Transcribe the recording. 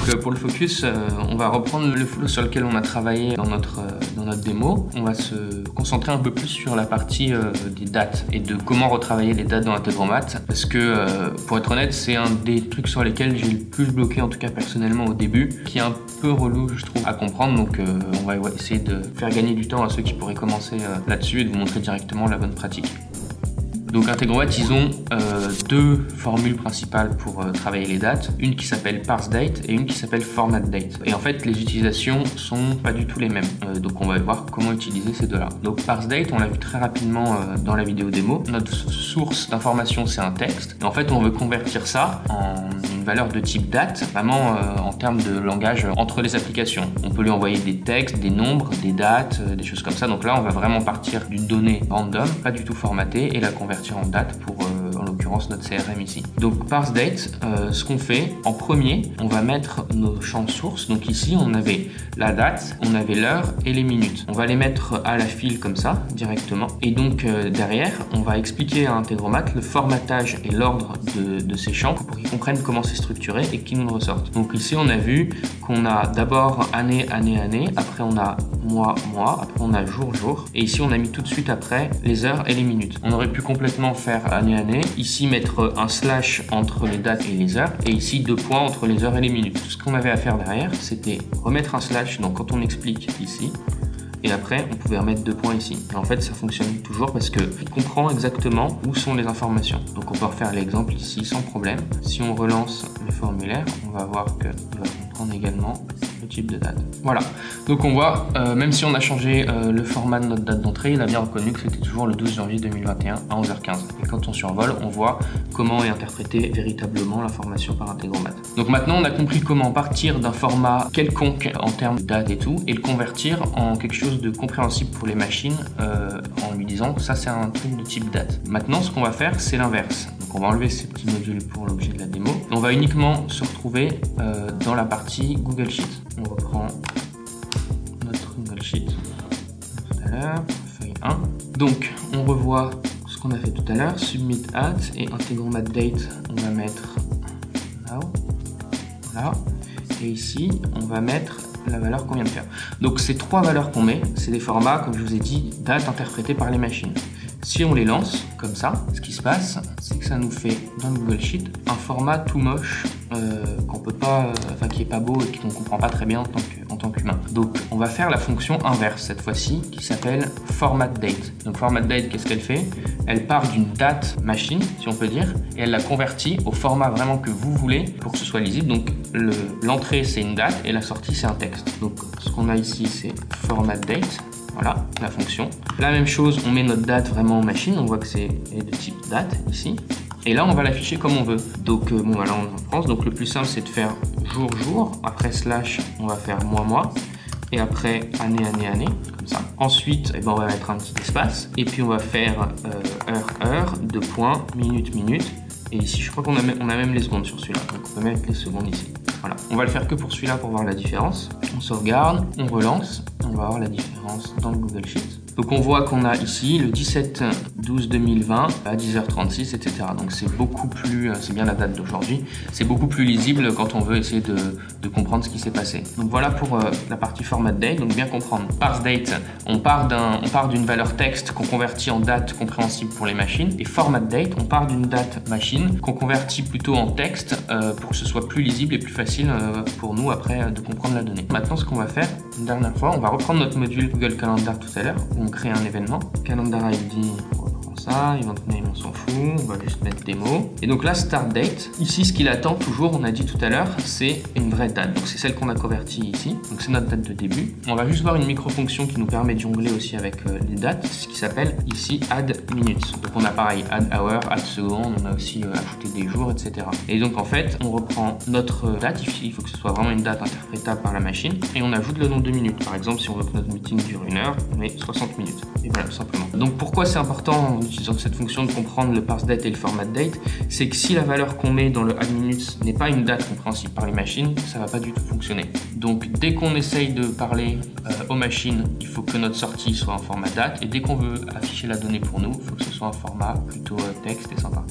Donc pour le focus, on va reprendre le flow sur lequel on a travaillé dans notre démo. On va se concentrer un peu plus sur la partie des dates et de comment retravailler les dates dans Integromat, parce que pour être honnête, c'est un des trucs sur lesquels j'ai le plus bloqué, en tout cas personnellement au début, qui est un peu relou je trouve à comprendre. Donc on va essayer de faire gagner du temps à ceux qui pourraient commencer là-dessus et de vous montrer directement la bonne pratique. Donc Integromat, ils ont deux formules principales pour travailler les dates, une qui s'appelle parseDate et une qui s'appelle formatDate. Et en fait, les utilisations sont pas du tout les mêmes. Donc on va voir comment utiliser ces deux-là. Donc parseDate, on l'a vu très rapidement dans la vidéo démo. Notre source d'information, c'est un texte. Et en fait, on veut convertir ça en une valeur de type date, vraiment en termes de langage entre les applications. On peut lui envoyer des textes, des nombres, des dates, des choses comme ça. Donc là, on va vraiment partir d'une donnée random, pas du tout formatée, et la convertir en date pour, en l'occurrence, notre CRM ici. Donc parseDate, ce qu'on fait, en premier, on va mettre nos champs sources. Donc ici, on avait la date, on avait l'heure et les minutes. On va les mettre à la file comme ça, directement. Et donc derrière, on va expliquer à Integromat le formatage et l'ordre de ces champs pour qu'ils comprennent comment c'est structuré et qu'ils nous le ressortent. Donc ici, on a vu qu'on a d'abord année, année, année, après on a mois, mois, après on a jour, jour. Et ici, on a mis tout de suite après les heures et les minutes. On aurait pu complètement faire année, année. Ici, mettre un slash entre les dates et les heures. Et ici, 2 points entre les heures et les minutes. Tout ce qu'on avait à faire derrière, c'était remettre un slash. Donc quand on explique ici, et après on pouvait remettre 2 points ici. Et en fait ça fonctionne toujours parce qu'il comprend exactement où sont les informations. Donc on peut refaire l'exemple ici sans problème. Si on relance le formulaire, on va voir qu'il va comprendre également le type de date. Voilà, donc on voit, même si on a changé le format de notre date d'entrée, il a bien reconnu que c'était toujours le 12 janvier 2021 à 11h15. Et quand on survole, on voit comment est interprétée véritablement l'information par Integromat. Donc maintenant on a compris comment partir d'un format quelconque en termes de date et tout, et le convertir en quelque chose de compréhensible pour les machines en lui disant que ça c'est un truc de type date. Maintenant ce qu'on va faire c'est l'inverse. Donc on va enlever ces petits modules pour l'objet de la démo. On va uniquement se retrouver dans la partie Google Sheet. On reprend notre Google Sheet tout à l'heure, feuille 1. Donc on revoit ce qu'on a fait tout à l'heure, submit at et Integromat date, on va mettre now, voilà. Et ici on va mettre la valeur qu'on vient de faire. Donc ces 3 valeurs qu'on met, c'est des formats, comme je vous ai dit, date interprétées par les machines. Si on les lance comme ça, ce qui se passe, c'est que ça nous fait dans Google Sheet un format tout moche qu'on peut pas, enfin qui est pas beau et qu'on comprend pas très bien en tant qu'humain. Donc on va faire la fonction inverse cette fois-ci qui s'appelle formatDate. Donc formatDate, qu'est-ce qu'elle fait? Elle part d'une date machine, si on peut dire, et elle la convertit au format vraiment que vous voulez pour que ce soit lisible. Donc l'entrée c'est une date et la sortie c'est un texte. Donc ce qu'on a ici c'est formatDate. Voilà, la fonction. La même chose, on met notre date vraiment en machine. On voit que c'est de type date ici. Et là, on va l'afficher comme on veut. Donc, bon, là, on est en France. Donc, le plus simple, c'est de faire jour, jour. Après slash, on va faire mois, mois. Et après année, année, année, comme ça. Ensuite, on va mettre un petit espace. Et puis, on va faire heure, heure, 2 points, minute, minute. Et ici, je crois qu'on a même les secondes sur celui-là. Donc, on peut mettre les secondes ici. Voilà. On va le faire que pour celui-là pour voir la différence. On sauvegarde, on relance. On va voir la différence dans le Google Sheet. Donc on voit qu'on a ici le 17/12/2020 à 10h36, etc. Donc c'est beaucoup plus, c'est bien la date d'aujourd'hui, c'est beaucoup plus lisible quand on veut essayer de comprendre ce qui s'est passé. Donc voilà pour la partie formatDate, donc bien comprendre. parseDate, on part d'une valeur texte qu'on convertit en date compréhensible pour les machines, et formatDate, on part d'une date machine qu'on convertit plutôt en texte pour que ce soit plus lisible et plus facile pour nous après de comprendre la donnée. Maintenant ce qu'on va faire, une dernière fois, on va reprendre notre module Google Calendar tout à l'heure, où on crée un événement. Calendar ID, on reprend ça, event name on s'en fout, on va juste mettre démo. Et donc là, start date, ici ce qu'il attend toujours, on a dit tout à l'heure, c'est une vraie date. Donc c'est celle qu'on a convertie ici, donc c'est notre date de début. On va juste voir une micro-fonction qui nous permet de jongler aussi avec les dates, ce qui s'appelle ici add minutes. Donc on a pareil, add hour, add second, on a aussi ajouté des jours, etc. Et donc en fait, on reprend notre date, il faut que ce soit vraiment une date interprétable par la machine, et on ajoute le nombre de minutes. Par exemple, si on veut que notre meeting dure 1 heure, on met 60 minutes. Et voilà, tout simplement. Donc pourquoi c'est important en utilisant cette fonction de comprendre le parseDate et le formatDate, c'est que si la valeur qu'on met dans le add minutes n'est pas une date compréhensible par les machines, ça va pas du tout fonctionner. Donc dès qu'on essaye de parler aux machines, il faut que notre sortie soit en format date, et dès qu'on veut afficher la donnée pour nous, il faut que ce soit un format plutôt texte et sympa.